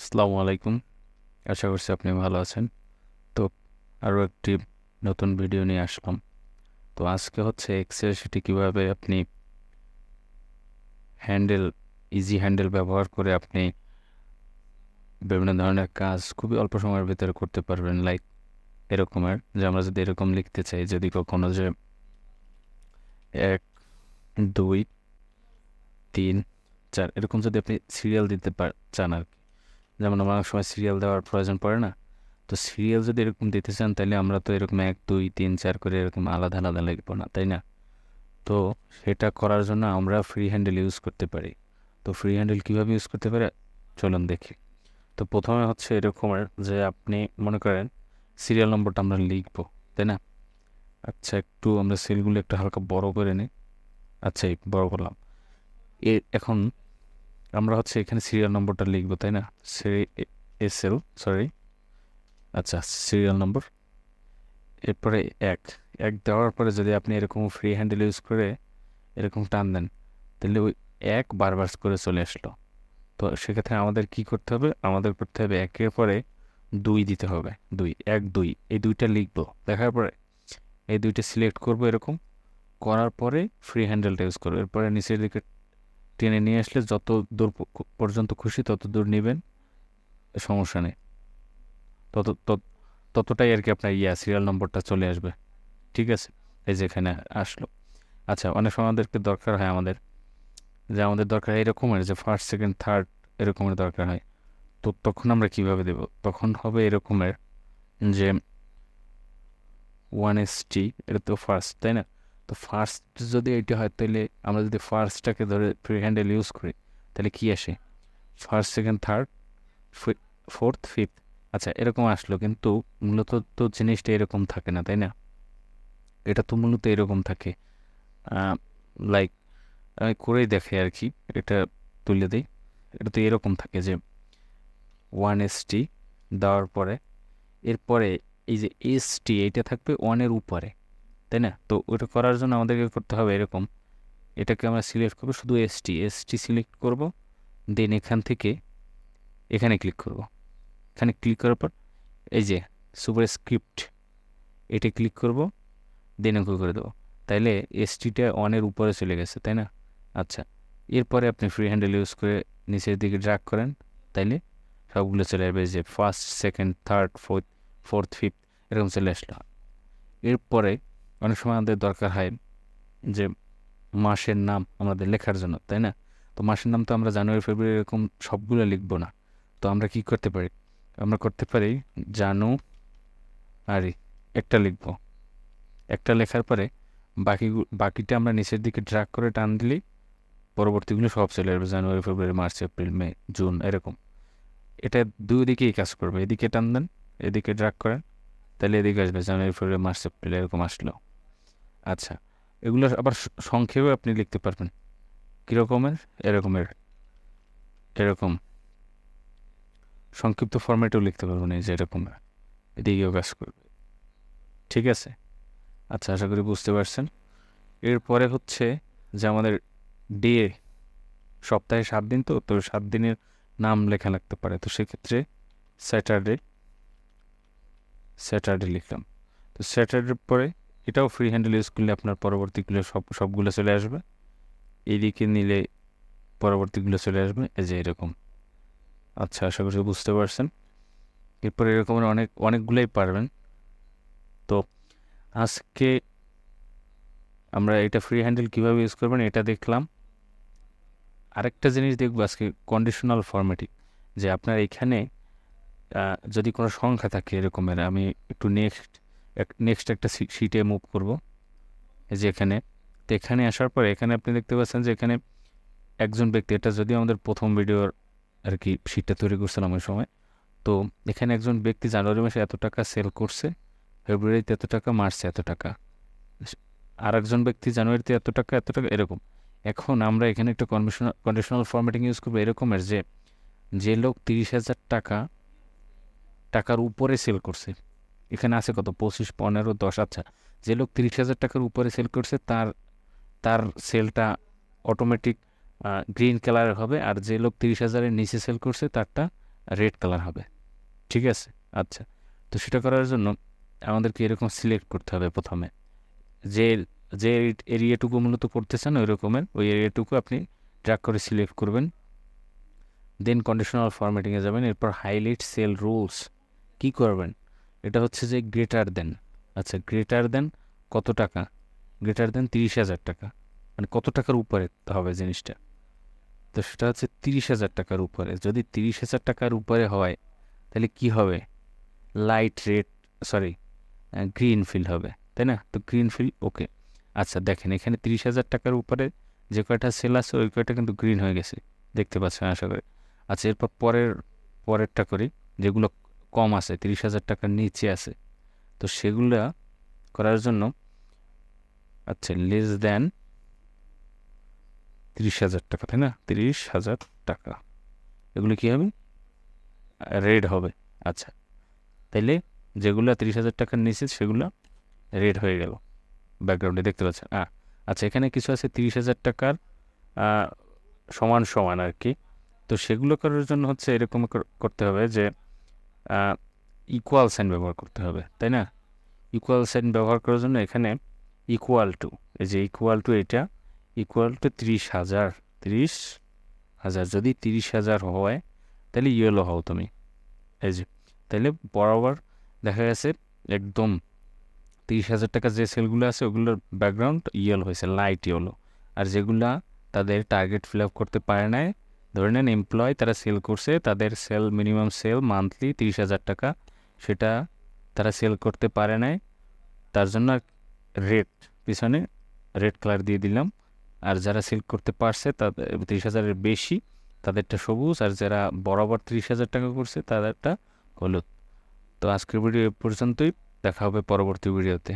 আসসালামু আলাইকুম। আশা করছি আপনি ভালো আছেন। তো আরও একটি নতুন ভিডিও নিয়ে আসলাম। তো আজকে হচ্ছে এক্সেল শিটে কীভাবে আপনি ইজি হ্যান্ডেল ব্যবহার করে আপনি বিভিন্ন ধরনের কাজ খুবই অল্প সময়ের ভিতরে করতে পারবেন। লাইক এরকমের যে আমরা যদি এরকম লিখতে চাই, যদি কখনো যে 1 2 3 4 এরকম যদি আপনি সিরিয়াল দিতে চান আর কি, যেমন আমার অনেক সময় সিরিয়াল দেওয়ার প্রয়োজন পড়ে না। তো সিরিয়াল যদি এরকম দিতে চান তাহলে আমরা তো এরকম 1 2 3 4 করে এরকম আলাদা আলাদা লিখবো না, তাই না? তো সেটা করার জন্য আমরা ফ্রি হ্যান্ডেল ইউজ করতে পারি। তো ফ্রি হ্যান্ডেল কীভাবে ইউজ করতে পারি চলুন দেখি। তো প্রথমে হচ্ছে এরকমের যে আপনি মনে করেন সিরিয়াল নম্বরটা আমরা লিখবো, তাই না? আচ্ছা, একটু আমরা সেলগুলো একটু হালকা বড় করে নিই। আচ্ছা, এই বড় করলাম। এখন আমরা হচ্ছে এখানে সিরিয়াল নম্বরটা লিখবো, তাই না? আচ্ছা, সিরিয়াল নম্বর, এরপরে এক এক দেওয়ার পরে যদি আপনি এরকম ফ্রি হ্যান্ডেল ইউজ করে এরকম টান দেন তাহলে ওই এক বারবার করে চলে আসলো। তো সেক্ষেত্রে আমাদের কি করতে হবে? আমাদের করতে হবে একের পরে 2 দিতে হবে। 2 1 2 এই দুইটা লিখবো, দেখার পরে এই দুইটা সিলেক্ট করব, এরকম করার পরে ফ্রি হ্যান্ডেলটা ইউজ করবো। এরপরে নিচের দিকে টেনে নিয়ে আসলে যত দূর পর্যন্ত খুশি তত দূর নেবেন, সমস্যা নেই। তত ততটাই আর কি আপনার সিরিয়াল নম্বরটা চলে আসবে। ঠিক আছে, এই যে এখানে আসলো। আচ্ছা, অনেক সময় আমাদেরকে দরকার হয় আমাদের দরকার এরকমের যে ফার্স্ট সেকেন্ড থার্ড এরকমের দরকার হয়। তো তখন আমরা কিভাবে দেব? তখন হবে এরকমের যে 1ST, এটা তো ফার্স্ট, তাই না? তো ফার্স্ট যদি এটা হয় তাহলে আমরা যদি ফার্স্টটাকে ধরে ফ্রি হ্যান্ডেল ইউজ করি তাহলে কি আসে? First second third fourth fifth. আচ্ছা, এরকম আসলো, কিন্তু মূলত তো জিনিসটা এরকম থাকে না, তাই না? এটা তো মূলত এরকম থাকে, লাইক আমি করেই দেখে আর কি, এটা তুলে দিই। এটা তো এরকম থাকে যে 1ST দেওয়ার পরে এরপরে এই যে ST এটা থাকবে 1-এর উপরে, তাই না? তো ওটা করার জন্য আমাদেরকে করতে হবে এরকম, এটাকে আমরা সিলেক্ট করবো, শুধু ST সিলেক্ট করব, দেন এখান থেকে এখানে ক্লিক করব। এখানে ক্লিক করার পর এই যে সুপার স্ক্রিপ্ট এটা ক্লিক করব, দেন ওকে করে দেবো। তাইলে STটা 1-এর উপরে চলে গেছে, তাই না? আচ্ছা, এরপরে আপনি ফ্রি হ্যান্ডেল ইউজ করে নিচের দিকে ড্র্যাগ করেন, তাইলে সবগুলো চলে আসবে, যে first second third fourth fifth এরকম চলে আসলো। এরপরে অনেক সময় আমাদের দরকার হয় যে মাসের নাম আমাদের লেখার জন্য, তাই না? তো মাসের নাম তো আমরা জানুয়ারি ফেব্রুয়ারি এরকম সবগুলো লিখবো না। তো আমরা কি করতে পারি? আমরা করতে পারি জানুয়ারি একটা লিখবো। একটা লেখার পরে বাকিটা আমরা নিচের দিকে ড্র্যাগ করে টান দিলেই পরবর্তীগুলো সব চলে আসবে, January February March April May June এরকম। এটা দুই দিকেই কাজ করবে, এদিকে টান দেন এদিকে ড্র্যাগ করেন, তাহলে এদিকে আসবে জানুয়ারি ফেব্রুয়ারি মার্চ এপ্রিল এরকম আসলো। আচ্ছা, এগুলো আবার সংক্ষেপে আপনি লিখতে পারবেন, কীরকমের? এরকম সংক্ষিপ্ত ফরম্যাটেও লিখতে পারবেন, এই যে এরকম এদিকেও কাজ করবে। ঠিক আছে, আচ্ছা, আশা করি বুঝতে পারছেন। এরপরে হচ্ছে যে আমাদের ডে, সপ্তাহে 7 দিন, তো 7 দিনের নাম লেখা লাগতে পারে। তো সেক্ষেত্রে স্যাটারডে লিখলাম। তো স্যাটারডের পরে এটাও ফ্রি হ্যান্ডেল ইউজ করলে আপনার পরবর্তীগুলো সবগুলো চলে আসবে, এইদিকে নিলে পরবর্তীগুলো চলে আসবে, এই যে এরকম। আচ্ছা, আশা করি বুঝতে পারছেন। এরপরে এরকমের অনেকগুলোই পারবেন। তো আজকে আমরা এটা ফ্রি হ্যান্ডেল কীভাবে ইউজ করবেন এটা দেখলাম। আরেকটা জিনিস দেখবো আজকে, কন্ডিশনাল ফরম্যাটিং, যে আপনার এখানে যদি কোনো সংখ্যা থাকে এরকমের, আমি একটু নেক্সট একটা শিটে মুভ করব, যে এখানে। তো এখানে আসার পরে এখানে আপনি দেখতে পাচ্ছেন যে এখানে একজন ব্যক্তি, এটা যদি আমাদের প্রথম ভিডিওর আর কি শিটটা তৈরি করছিলাম ওই সময়। তো এখানে একজন ব্যক্তি জানুয়ারি মাসে এত টাকা সেল করছে, ফেব্রুয়ারিতে এত টাকা, মার্চে এত টাকা, আর একজন ব্যক্তি জানুয়ারিতে এত টাকা এরকম। এখন আমরা এখানে একটা কন্ডিশনাল ফরম্যাটিং ইউজ করবো এরকমের, যে লোক 30,000 টাকার উপরে সেল করছে, এখানে আছে কত 25 15 10। আচ্ছা, যে লোক 30,000 টাকার উপরে সেল করছে তার সেলটা অটোমেটিক গ্রিন কালারের হবে, আর যে লোক 30,000-এর নিচে সেল করছে তারটা রেড কালার হবে, ঠিক আছে। আচ্ছা, তো সেটা করার জন্য আমাদেরকে এরকম সিলেক্ট করতে হবে প্রথমে, যে যে এরিয়াটুকু মূলত করতে চান ওই রকমের ওই এরিয়াটুকু আপনি ড্র্যাগ করে সিলেক্ট করবেন। দেন কন্ডিশনাল ফরম্যাটিংয়ে যাবেন, এরপর হাইলাইট সেল রুলস কী করবেন, এটা হচ্ছে যে গ্রেটার দেন। আচ্ছা, গ্রেটার দেন কত টাকা, গ্রেটার দেন 30,000 টাকা, মানে কত টাকার উপরে হবে জিনিসটা, তো সেটা হচ্ছে 30,000 টাকার উপরে। যদি 30,000 টাকার উপরে হয় তাহলে কি হবে, light red, sorry green fill হবে, তাই না? তো গ্রিন ফিল ওকে। আচ্ছা দেখেন এখানে 30,000 টাকার উপরে যে কয়টা সেল আছে ওই কয়টা কিন্তু গ্রিন হয়ে গেছে, দেখতে পাচ্ছেন আশা করি। আচ্ছা, এরপর পরেরটা করি, যেগুলো কম আছে 30,000 টাকার নিচে আছে, তো সেগুলা করার জন্য আচ্ছা লেস দেন 30,000 টাকা, তাই না? 30,000 টাকা, এগুলো কী হবে, রেড হবে। আচ্ছা, তাইলে যেগুলো 30,000 টাকার নিচে সেগুলো রেড হয়ে গেল, ব্যাকগ্রাউন্ডে দেখতে পাচ্ছেন। আচ্ছা, এখানে কিছু আছে 30,000 টাকার সমান সমান আর কি, তো সেগুলো করার জন্য হচ্ছে এরকম করতে হবে যে ইকুয়াল সাইন ব্যবহার করতে হবে, তাই না? ইকুয়াল সাইন ব্যবহার করার জন্য এখানে ইকুয়াল টু, এই যে ইকুয়াল টু, এটা ইকুয়াল টু 30,000, 30,000 যদি 30,000 হয় তাহলে ইয়েলো হও তুমি, এই যে, তাহলে বরাবর দেখা গেছে একদম 30,000 টাকা যে সেলগুলো আছে ওগুলোর ব্যাকগ্রাউন্ড ইয়েলো হয়েছে, লাইট ইয়েলো। আর যেগুলা তাদের টার্গেট ফিল আপ করতে পারে নাই, ধরে নেন এমপ্লয় তারা সেল করছে, তাদের সেল মিনিমাম সেল মান্থলি 30,000 টাকা, সেটা তারা সেল করতে পারে নাই, তার জন্য রেড, পিছনে রেড কালার দিয়ে দিলাম। আর যারা সেল করতে পারছে তাদের 30,000-এর বেশি তাদেরটা সবুজ, আর যারা বরাবর 30,000 টাকা করছে তাদেরটা হলুদ। তো আজকের ভিডিও এ পর্যন্তই, দেখা হবে পরবর্তী ভিডিওতে।